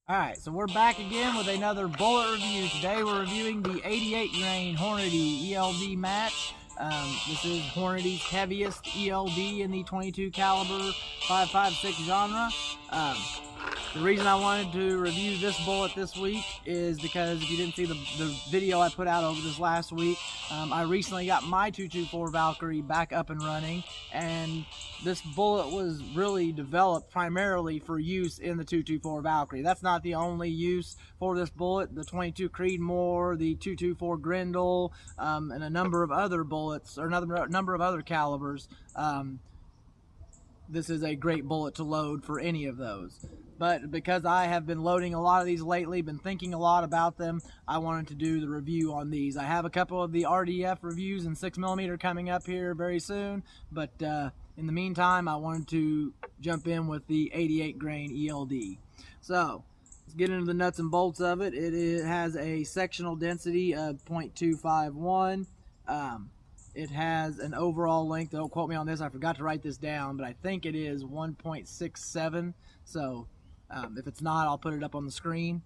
Alright, so we're back again with another bullet review. Today we're reviewing the 88 grain Hornady ELD match. This is Hornady's heaviest ELD in the 22 caliber 5.56 genre. The reason I wanted to review this bullet this week is because if you didn't see the video I put out over this last week, I recently got my 224 Valkyrie back up and running, and this bullet was really developed primarily for use in the 224 Valkyrie. That's not the only use for this bullet. The 22 Creedmoor, the 224 Grendel, and a number of other bullets, or another number of other calibers. This is a great bullet to load for any of those. But because I have been loading a lot of these lately, been thinking a lot about them, I wanted to do the review on these. I have a couple of the RDF reviews in 6mm coming up here very soon, but in the meantime, I wanted to jump in with the 88 grain ELD. So, let's get into the nuts and bolts of it. It has a sectional density of 0.251. It has an overall length, don't quote me on this, I forgot to write this down, but I think it is 1.67. So, if it's not, I'll put it up on the screen.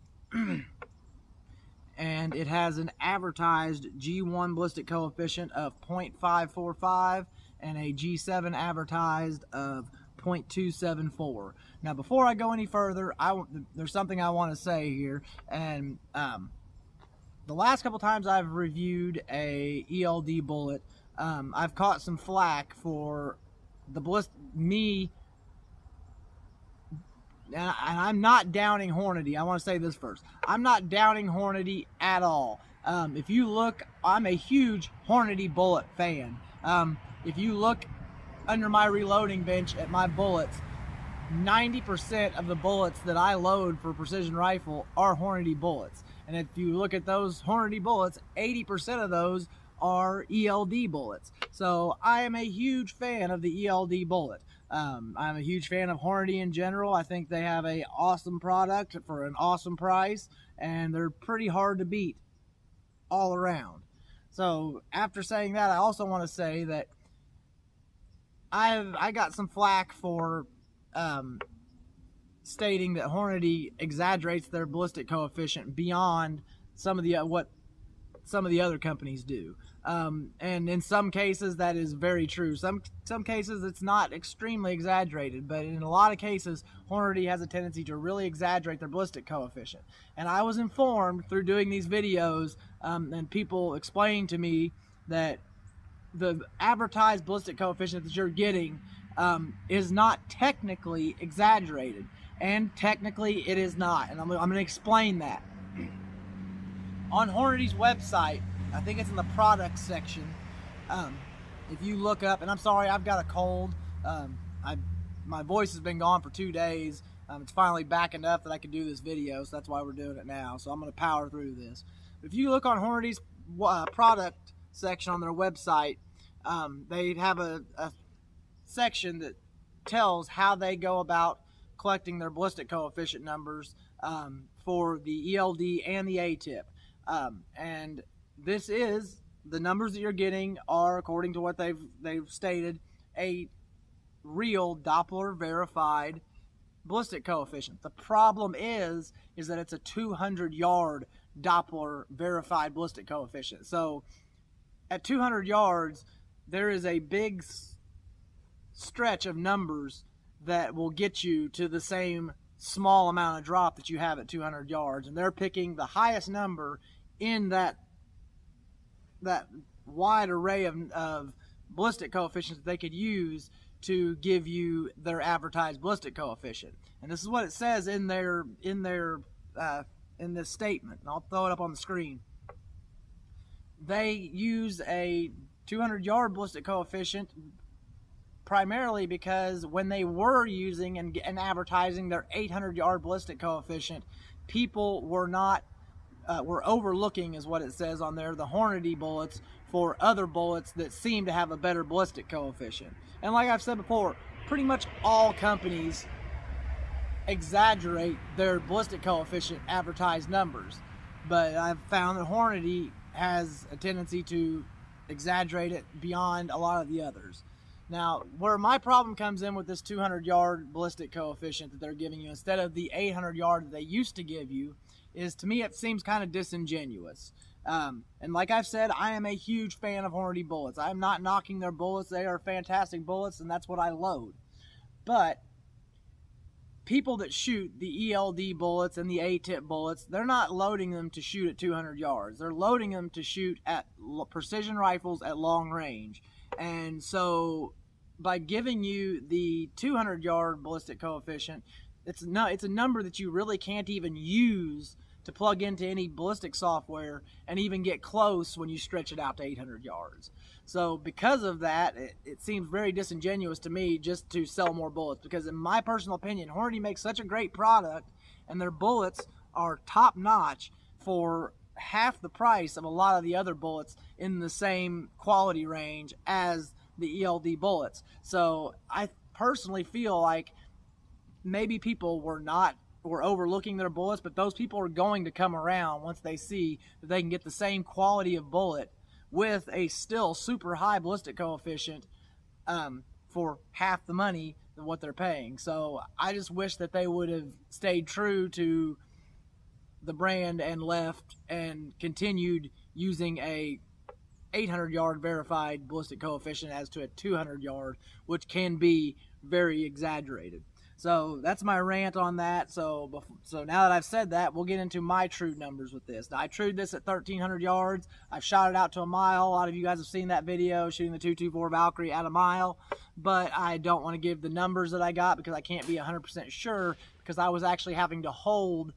And it has an advertised G1 ballistic coefficient of 0.545 and a G7 advertised of 0.274. Now, before I go any further, there's something I want to say here. And the last couple times I've reviewed a ELD bullet, I've caught some flack for the and I'm not downing Hornady. I want to say this first. I'm not downing Hornady at all. If you look, I'm a huge Hornady bullet fan. If you look under my reloading bench at my bullets, 90% of the bullets that I load for precision rifle are Hornady bullets. And if you look at those Hornady bullets, 80% of those are ELD bullets. So I am a huge fan of the ELD bullet. I'm a huge fan of Hornady in general. I think they have an awesome product for an awesome price, and they're pretty hard to beat all around. So after saying that, I also want to say that I got some flack for stating that Hornady exaggerates their ballistic coefficient beyond some of the what some of the other companies do. And in some cases that is very true. Some cases it's not extremely exaggerated, but in a lot of cases Hornady has a tendency to really exaggerate their ballistic coefficient. And I was informed through doing these videos and people explaining to me that the advertised ballistic coefficient that you're getting is not technically exaggerated, and technically it is not, and I'm going to explain that. On Hornady's website, I think it's in the products section, if you look up, and I'm sorry, I've got a cold, my voice has been gone for 2 days, it's finally back enough that I can do this video, so that's why we're doing it now, so I'm going to power through this. If you look on Hornady's product section on their website, they have a section that tells how they go about collecting their ballistic coefficient numbers for the ELD and the ATIP. And this is, the numbers that you're getting are, according to what they've stated, a real Doppler verified ballistic coefficient. The problem is that it's a 200-yard Doppler verified ballistic coefficient. So at 200 yards, there is a big stretch of numbers that will get you to the same small amount of drop that you have at 200 yards. And they're picking the highest number in that wide array of ballistic coefficients that they could use to give you their advertised ballistic coefficient. And this is what it says in this statement. And I'll throw it up on the screen. They use a 200-yard ballistic coefficient primarily because when they were using and advertising their 800-yard ballistic coefficient, people were overlooking, is what it says on there, the Hornady bullets for other bullets that seem to have a better ballistic coefficient. And like I've said before, pretty much all companies exaggerate their ballistic coefficient advertised numbers, but I've found that Hornady has a tendency to exaggerate it beyond a lot of the others. Now, where my problem comes in with this 200-yard ballistic coefficient that they're giving you instead of the 800-yard that they used to give you is, to me, it seems kind of disingenuous. And like I've said, I am a huge fan of Hornady bullets. I'm not knocking their bullets. They are fantastic bullets, and that's what I load. But people that shoot the ELD bullets and the A-tip bullets, they're not loading them to shoot at 200 yards. They're loading them to shoot at precision rifles at long range. And so by giving you the 200-yard ballistic coefficient, it's a number that you really can't even use to plug into any ballistic software and even get close when you stretch it out to 800 yards. So because of that, it seems very disingenuous to me just to sell more bullets, because in my personal opinion, Hornady makes such a great product and their bullets are top notch for half the price of a lot of the other bullets in the same quality range as the ELD bullets. So I personally feel like maybe people were overlooking their bullets, but those people are going to come around once they see that they can get the same quality of bullet with a still super high ballistic coefficient for half the money than what they're paying. So I just wish that they would have stayed true to the brand and left and continued using a 800-yard verified ballistic coefficient as to a 200-yard, which can be very exaggerated. So that's my rant on that. So now that I've said that, we'll get into my true numbers with this. Now, I trued this at 1,300 yards. I've shot it out to a mile. A lot of you guys have seen that video, shooting the 224 Valkyrie at a mile. But I don't want to give the numbers that I got because I can't be 100% sure, because I was actually having to hold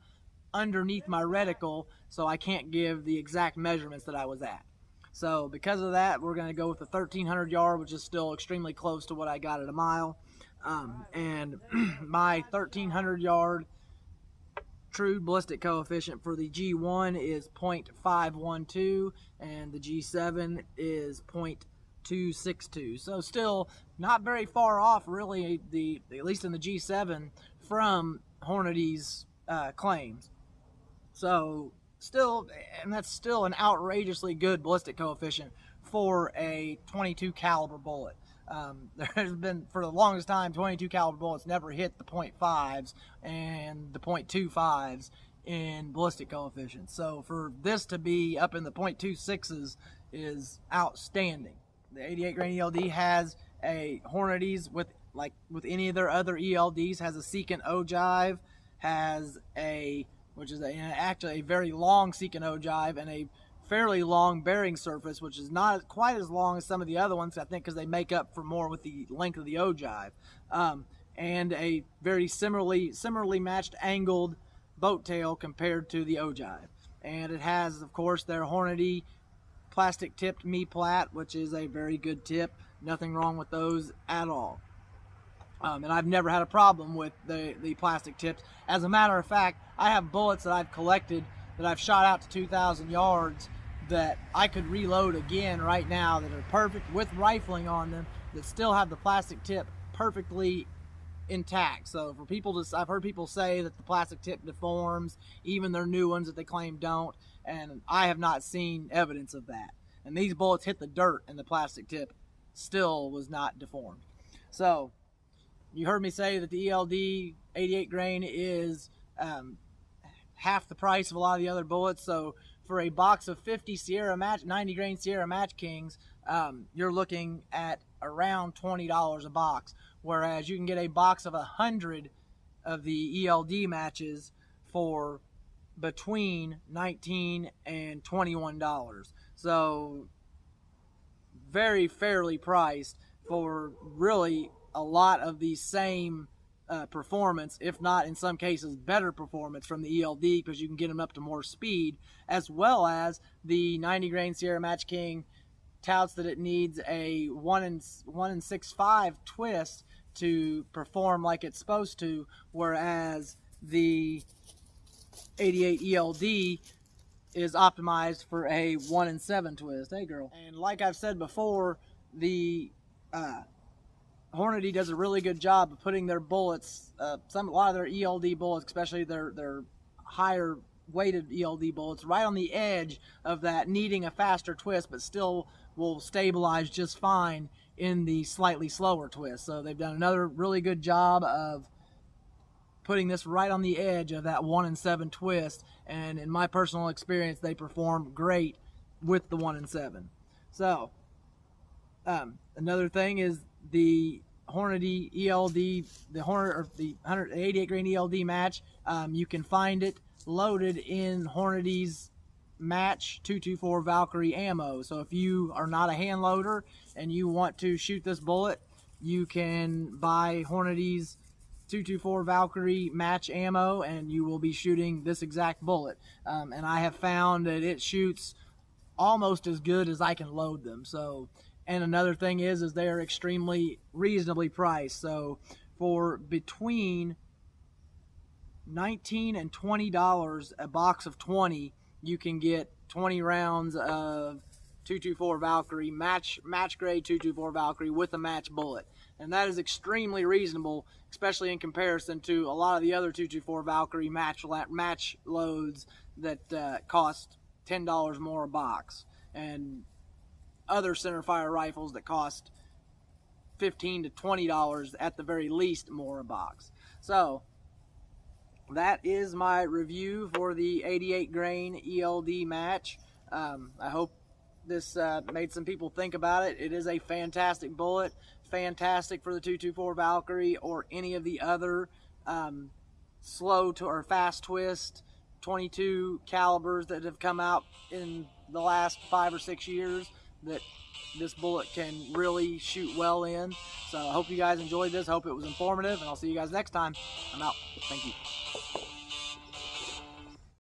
underneath my reticle, so I can't give the exact measurements that I was at. So because of that, we're going to go with the 1,300 yard, which is still extremely close to what I got at a mile. And my 1,300 yard true ballistic coefficient for the G1 is 0.512 and the G7 is 0.262. So still not very far off, really, at least in the G7, from Hornady's claims. So still, and that's still an outrageously good ballistic coefficient for a 22 caliber bullet. There's been, for the longest time, 22 caliber bullets never hit the 0.5s and the 0.25s in ballistic coefficients. So for this to be up in the 0.26s is outstanding. The 88 grain ELD has a Hornady's with any of their other ELDs, has a secant ogive, has which is actually a very long secant ogive, and a fairly long bearing surface, which is not quite as long as some of the other ones, I think, because they make up for more with the length of the ogive, and a very similarly matched angled boat tail compared to the ogive. And it has, of course, their Hornady plastic tipped me-plat, which is a very good tip. Nothing wrong with those at all. And I've never had a problem with the plastic tips. As a matter of fact, I have bullets that I've collected that I've shot out to 2,000 yards that I could reload again right now, that are perfect with rifling on them, that still have the plastic tip perfectly intact. So for people I've heard people say that the plastic tip deforms, even their new ones that they claim don't, and I have not seen evidence of that. And these bullets hit the dirt and the plastic tip still was not deformed. So you heard me say that the ELD 88 grain is half the price of a lot of the other bullets. So for a box of 50 90 grain Sierra Match Kings, you're looking at around $20 a box, whereas you can get a box of 100 of the ELD matches for between $19 and $21. So very fairly priced for really a lot of the same performance, if not in some cases better performance from the ELD, because you can get them up to more speed, as well as the 90 grain Sierra Match King touts that it needs a 1 and 6.5 twist to perform like it's supposed to, whereas the 88 ELD is optimized for a 1 and 7 twist. Hey girl. And like I've said before, the Hornady does a really good job of putting their bullets, a lot of their ELD bullets, especially their higher weighted ELD bullets, right on the edge of that needing a faster twist, but still will stabilize just fine in the slightly slower twist. So they've done another really good job of putting this right on the edge of that 1 in 7 twist, and in my personal experience, they perform great with the 1 in 7. So another thing is the Hornady ELD, the 88 grain ELD match. You can find it loaded in Hornady's match 224 Valkyrie ammo. So if you are not a hand loader and you want to shoot this bullet, you can buy Hornady's 224 Valkyrie match ammo and you will be shooting this exact bullet. And I have found that it shoots almost as good as I can load them. So, and another thing is they are extremely reasonably priced. So for between $19 and $20 a box of 20, you can get 20 rounds of 224 Valkyrie, match grade 224 Valkyrie with a match bullet. And that is extremely reasonable, especially in comparison to a lot of the other 224 Valkyrie match loads that cost $10 more a box, and other centerfire rifles that cost $15 to $20 at the very least more a box. So that is my review for the 88 grain ELD match. I hope this made some people think about it. It is a fantastic bullet, fantastic for the 224 Valkyrie or any of the other slow to or fast twist 22 calibers that have come out in the last 5 or 6 years that this bullet can really shoot well in. So I hope you guys enjoyed this. I hope it was informative, and I'll see you guys next time. I'm out. Thank you.